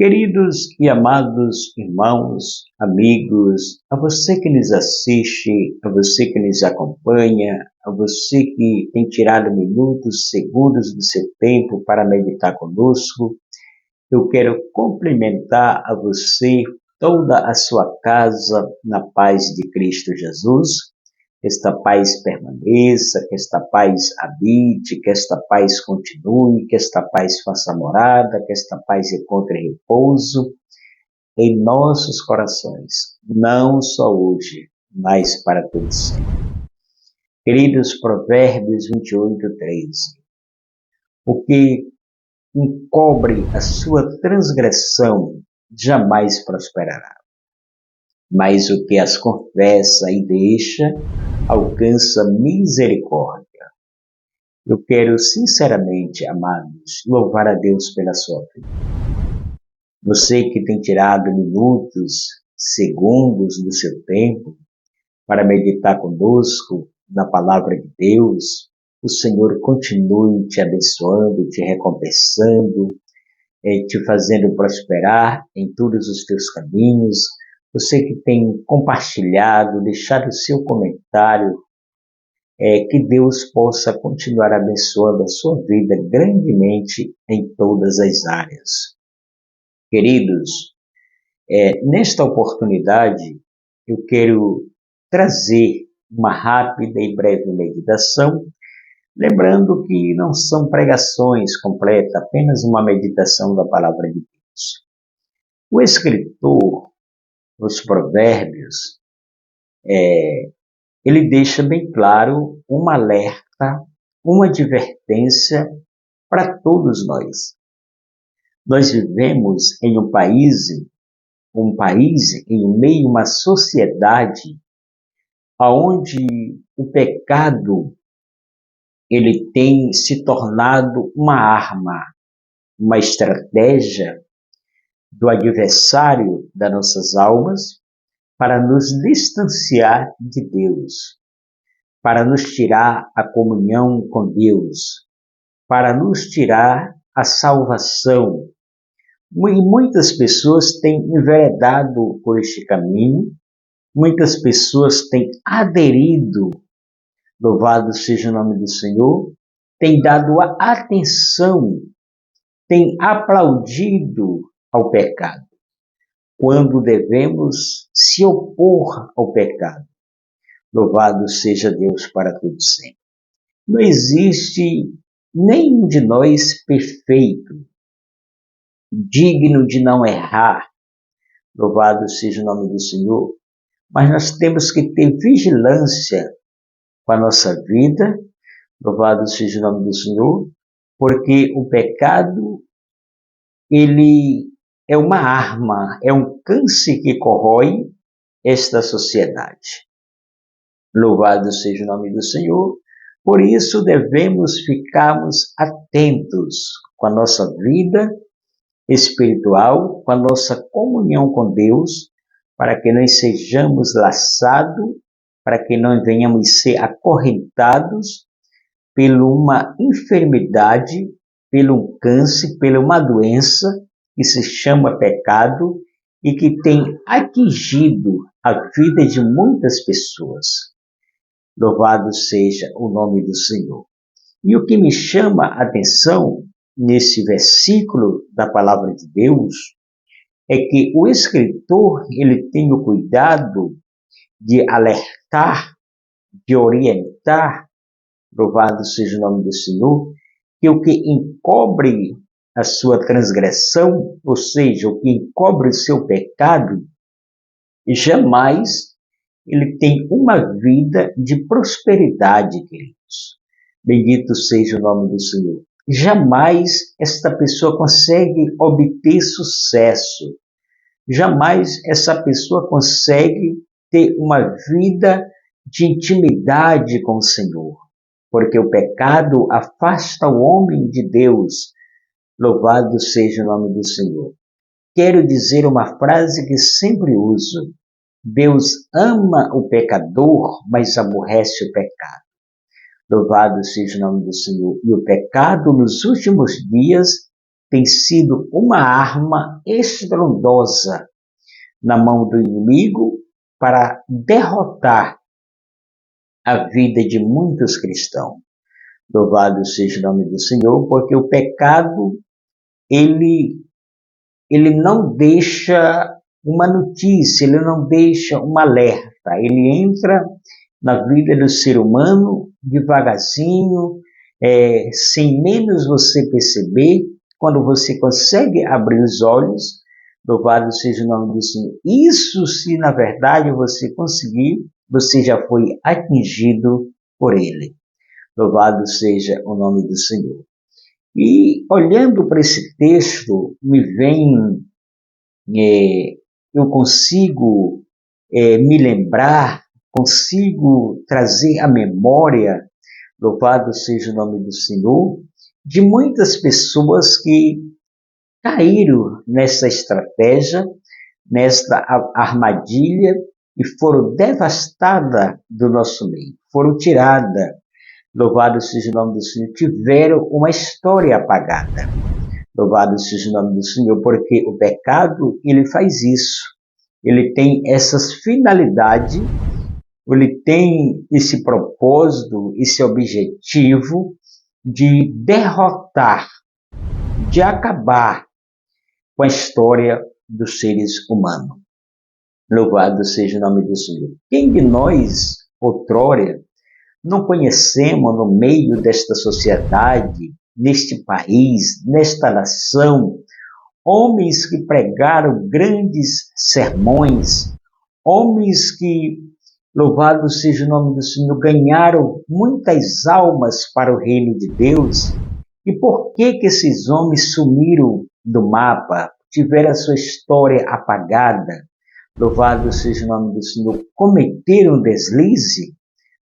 Queridos e amados irmãos, amigos, a você que nos assiste, a você que nos acompanha, a você que tem tirado minutos, segundos do seu tempo para meditar conosco, eu quero cumprimentar a você, toda a sua casa, na paz de Cristo Jesus. Que esta paz permaneça, que esta paz habite, que esta paz continue, que esta paz faça morada, que esta paz encontre repouso em nossos corações, não só hoje, mas para todo sempre. Queridos, Provérbios 28:13. O que encobre a sua transgressão jamais prosperará, mas o que as confessa e deixa alcança misericórdia. Eu quero sinceramente, amados, louvar a Deus pela sua vida. Você que tem tirado minutos, segundos do seu tempo para meditar conosco na palavra de Deus, o Senhor continue te abençoando, te recompensando, te fazendo prosperar em todos os teus caminhos. Você que tem compartilhado, deixado o seu comentário, que Deus possa continuar abençoando a sua vida grandemente em todas as áreas. Queridos, nesta oportunidade eu quero trazer uma rápida e breve meditação, lembrando que não são pregações completas, apenas uma meditação da palavra de Deus. O escritor, os Provérbios, ele deixa bem claro um alerta, uma advertência para todos nós. Nós vivemos em um país em meio a uma sociedade onde o pecado ele tem se tornado uma arma, uma estratégia do adversário das nossas almas para nos distanciar de Deus, para nos tirar a comunhão com Deus, para nos tirar a salvação. E muitas pessoas têm enveredado por este caminho, muitas pessoas têm aderido, louvado seja o nome do Senhor, têm dado a atenção, têm aplaudido ao pecado, quando devemos se opor ao pecado. Louvado seja Deus para todo sempre. Não existe nenhum de nós perfeito, digno de não errar. Louvado seja o nome do Senhor. Mas nós temos que ter vigilância com a nossa vida. Louvado seja o nome do Senhor, porque o pecado, ele é uma arma, é um câncer que corrói esta sociedade. Louvado seja o nome do Senhor. Por isso devemos ficarmos atentos com a nossa vida espiritual, com a nossa comunhão com Deus, para que nós sejamos laçados, para que não venhamos ser acorrentados por uma enfermidade, pelo câncer, por uma doença que se chama pecado e que tem atingido a vida de muitas pessoas. Louvado seja o nome do Senhor. E o que me chama a atenção nesse versículo da palavra de Deus é que o escritor ele tem o cuidado de alertar, de orientar, louvado seja o nome do Senhor, que o que encobre a sua transgressão, ou seja, o que encobre o seu pecado, jamais ele tem uma vida de prosperidade, queridos. Bendito seja o nome do Senhor. Jamais esta pessoa consegue obter sucesso. Jamais essa pessoa consegue ter uma vida de intimidade com o Senhor. Porque o pecado afasta o homem de Deus. Louvado seja o nome do Senhor. Quero dizer uma frase que sempre uso. Deus ama o pecador, mas aborrece o pecado. Louvado seja o nome do Senhor. E o pecado nos últimos dias tem sido uma arma estrondosa na mão do inimigo para derrotar a vida de muitos cristãos. Louvado seja o nome do Senhor, porque o pecado, ele não deixa uma notícia, ele não deixa um alerta, ele entra na vida do ser humano devagarzinho, sem menos você perceber, quando você consegue abrir os olhos, louvado seja o nome do Senhor. Isso, se na verdade você conseguir, você já foi atingido por ele. Louvado seja o nome do Senhor. E olhando para esse texto, eu consigo me lembrar, consigo trazer à memória, louvado seja o nome do Senhor, de muitas pessoas que caíram nessa estratégia, nesta armadilha e foram devastadas do nosso meio, foram tiradas. Louvado seja o nome do Senhor, tiveram uma história apagada. Louvado seja o nome do Senhor, porque o pecado, ele faz isso. Ele tem essas finalidades, ele tem esse propósito, esse objetivo de derrotar, de acabar com a história dos seres humanos. Louvado seja o nome do Senhor. Quem de nós, outrora, não conhecemos no meio desta sociedade, neste país, nesta nação, homens que pregaram grandes sermões, homens que, louvado seja o nome do Senhor, ganharam muitas almas para o reino de Deus? E por que esses homens sumiram do mapa, tiveram a sua história apagada? Louvado seja o nome do Senhor. Cometeram deslize?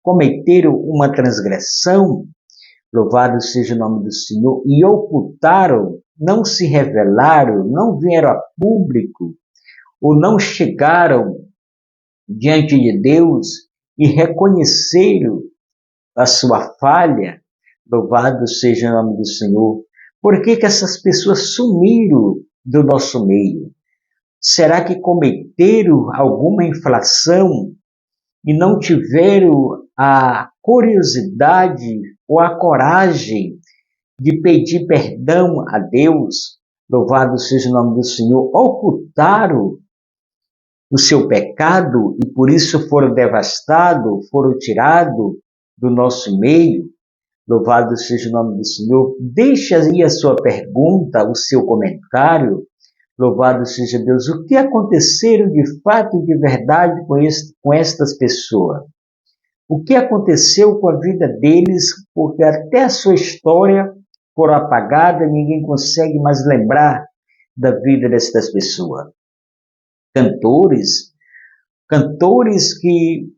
Cometeram uma transgressão, louvado seja o nome do Senhor, e ocultaram, não se revelaram, não vieram a público, ou não chegaram diante de Deus e reconheceram a sua falha, louvado seja o nome do Senhor. Por que essas pessoas sumiram do nosso meio? Será que cometeram alguma infração e não tiveram a curiosidade ou a coragem de pedir perdão a Deus? Louvado seja o nome do Senhor. Ocultaram o seu pecado e por isso foram devastados, foram tirados do nosso meio. Louvado seja o nome do Senhor. Deixe aí a sua pergunta, o seu comentário. Louvado seja Deus. O que aconteceu de fato e de verdade com estas pessoas? O que aconteceu com a vida deles? Porque até a sua história foram apagada, ninguém consegue mais lembrar da vida destas pessoas. Cantores que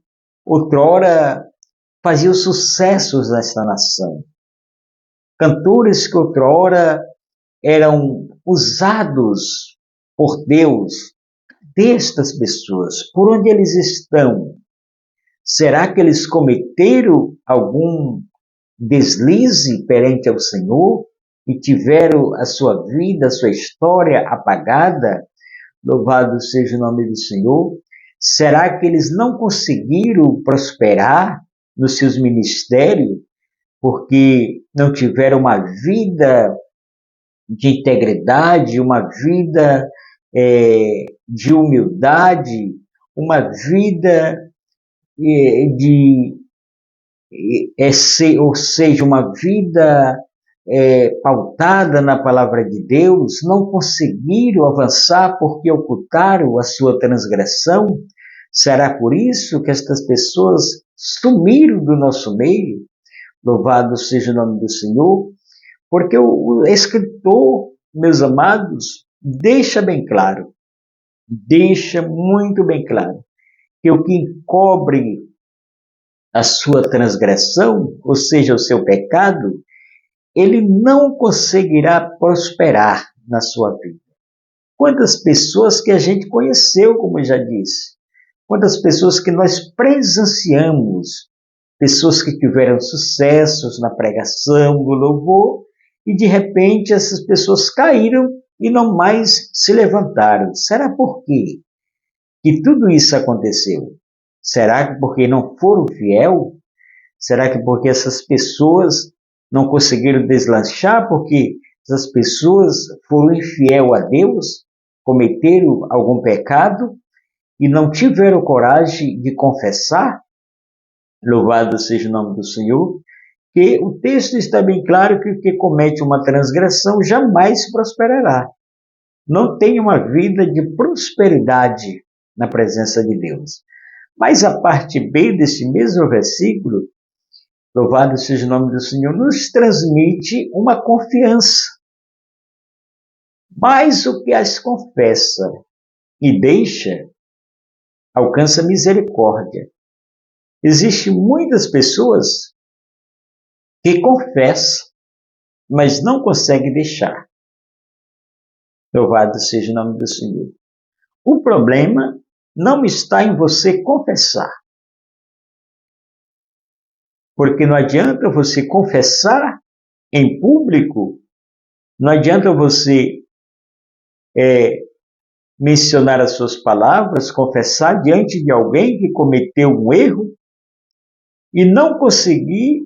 outrora faziam sucessos nesta nação. Cantores que outrora eram usados por Deus. Destas pessoas, por onde eles estão? Será que eles cometeram algum deslize perante ao Senhor e tiveram a sua vida, a sua história apagada? Louvado seja o nome do Senhor. Será que eles não conseguiram prosperar nos seus ministérios porque não tiveram uma vida de integridade, uma vida de humildade, uma vida ou seja, uma vida pautada na palavra de Deus, não conseguiram avançar porque ocultaram a sua transgressão? Será por isso que estas pessoas sumiram do nosso meio? Louvado seja o nome do Senhor, porque o escritor, meus amados, deixa bem claro, deixa muito bem claro, que o que encobre a sua transgressão, ou seja, o seu pecado, ele não conseguirá prosperar na sua vida. Quantas pessoas que a gente conheceu, como eu já disse, quantas pessoas que nós presenciamos, pessoas que tiveram sucessos na pregação, no louvor, e de repente essas pessoas caíram e não mais se levantaram. Será por quê que tudo isso aconteceu? Será que porque não foram fiel? Será que porque essas pessoas não conseguiram deslanchar? Porque essas pessoas foram infiel a Deus? Cometeram algum pecado e não tiveram coragem de confessar? Louvado seja o nome do Senhor. Que o texto está bem claro que o que comete uma transgressão jamais prosperará. Não tem uma vida de prosperidade na presença de Deus. Mas a parte B desse mesmo versículo, louvado seja o nome do Senhor, nos transmite uma confiança. Mas o que as confessa e deixa, alcança misericórdia. Existem muitas pessoas que confessam, mas não conseguem deixar. Louvado seja o nome do Senhor. O problema não está em você confessar. Porque não adianta você confessar em público, não adianta você mencionar as suas palavras, confessar diante de alguém que cometeu um erro e não conseguir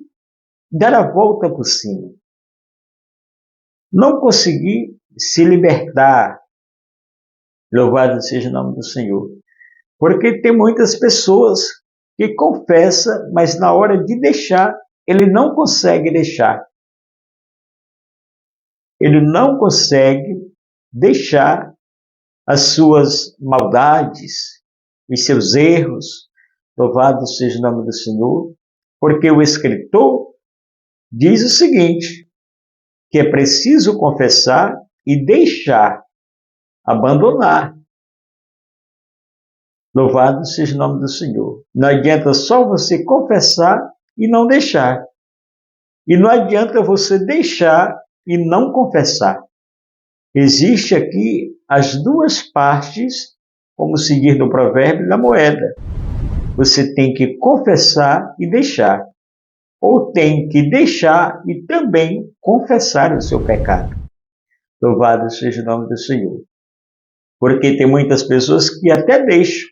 dar a volta por cima. Não conseguir se libertar. Louvado seja o nome do Senhor. Porque tem muitas pessoas que confessam, mas na hora de deixar, ele não consegue deixar. Ele não consegue deixar as suas maldades, os seus erros. Louvado seja o nome do Senhor. Porque o escritor diz o seguinte, que é preciso confessar e deixar, abandonar. Louvado seja o nome do Senhor. Não adianta só você confessar e não deixar. E não adianta você deixar e não confessar. Existe aqui as duas partes, como se diz no provérbio, da moeda. Você tem que confessar e deixar. Ou tem que deixar e também confessar o seu pecado. Louvado seja o nome do Senhor. Porque tem muitas pessoas que até deixam,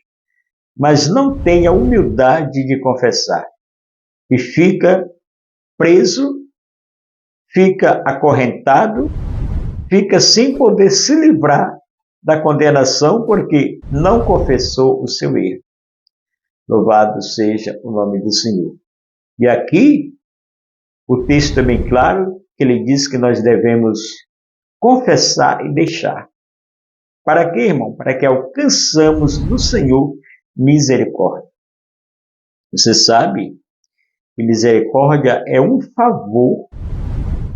mas não têm a humildade de confessar. E fica preso, fica acorrentado, fica sem poder se livrar da condenação porque não confessou o seu erro. Louvado seja o nome do Senhor. E aqui, o texto é bem claro, que ele diz que nós devemos confessar e deixar. Para quê, irmão? Para que alcançamos do Senhor misericórdia. Você sabe que misericórdia é um favor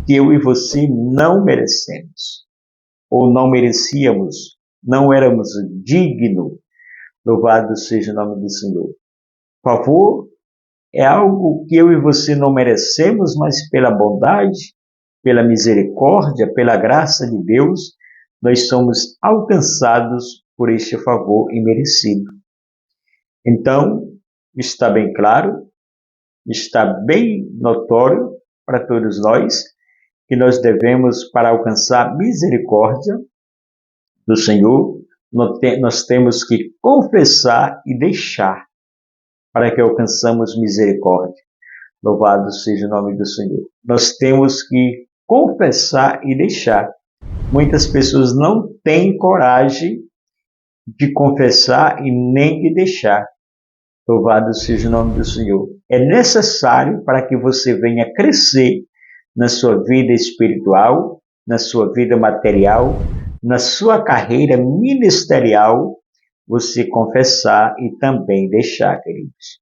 que eu e você não merecemos. Ou não merecíamos, não éramos dignos. Louvado seja o nome do Senhor. Favor é algo que eu e você não merecemos, mas pela bondade, pela misericórdia, pela graça de Deus, nós somos alcançados por este favor imerecido. Então, está bem claro, está bem notório para todos nós que nós devemos, para alcançar misericórdia do Senhor, nós temos que confessar e deixar para que alcançamos misericórdia. Louvado seja o nome do Senhor. Nós temos que confessar e deixar. Muitas pessoas não têm coragem de confessar e nem de deixar. Louvado seja o nome do Senhor. É necessário para que você venha crescer na sua vida espiritual, na sua vida material, na sua carreira ministerial, você confessar e também deixar, queridos.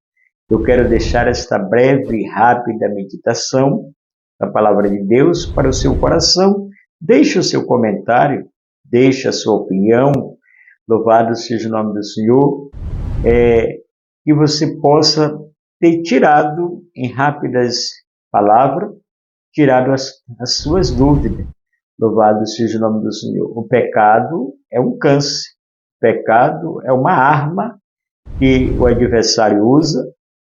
Eu quero deixar esta breve e rápida meditação da Palavra de Deus para o seu coração. Deixe o seu comentário, deixe a sua opinião. Louvado seja o nome do Senhor. Que você possa ter tirado, em rápidas palavras, tirado as suas dúvidas. Louvado seja o nome do Senhor. O pecado é um câncer. O pecado é uma arma que o adversário usa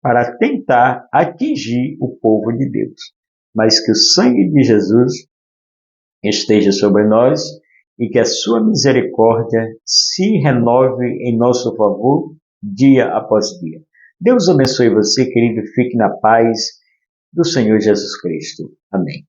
para tentar atingir o povo de Deus. Mas que o sangue de Jesus esteja sobre nós e que a sua misericórdia se renove em nosso favor dia após dia. Deus abençoe você, querido, fique na paz do Senhor Jesus Cristo. Amém.